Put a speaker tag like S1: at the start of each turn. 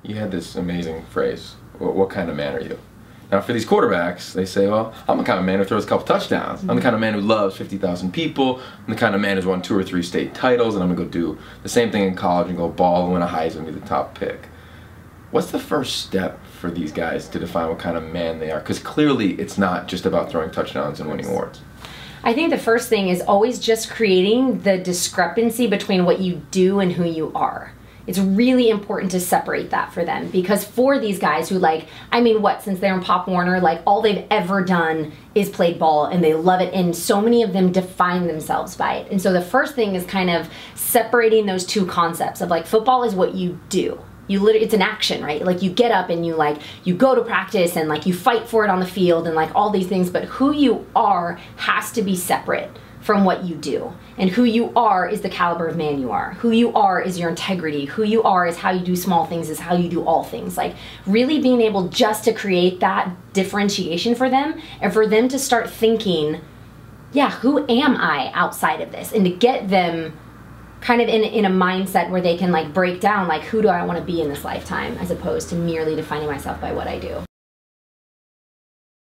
S1: you had this amazing phrase, what kind of man are you? Now for these quarterbacks, they say, well, I'm the kind of man who throws a couple touchdowns. I'm the kind of man who loves 50,000 people. I'm the kind of man who's won 2 or 3 state titles, and I'm going to go do the same thing in college and go ball and win a Heisman and be the top pick. What's the first step for these guys to define what kind of man they are? Because clearly it's not just about throwing touchdowns and winning awards.
S2: I think the first thing is always just creating the discrepancy between what you do and who you are. It's really important to separate that for them, because for these guys who, like, I mean, what, since they're in Pop Warner, like, all they've ever done is played ball and they love it, and so many of them define themselves by it. And so the first thing is kind of separating those two concepts of, like, football is what you do. You literally, it's an action, right? Like, you get up and you go to practice and, like, you fight for it on the field and, like, all these things, but who you are has to be separate from what you do. And who you are is the caliber of man you are. Who you are is your integrity. Who you are is how you do small things, is how you do all things. Like, really being able just to create that differentiation for them, and for them to start thinking, yeah, who am I outside of this? And to get them kind of in a mindset where they can, like, break down, like, who do I want to be in this lifetime, as opposed to merely defining myself by what I do.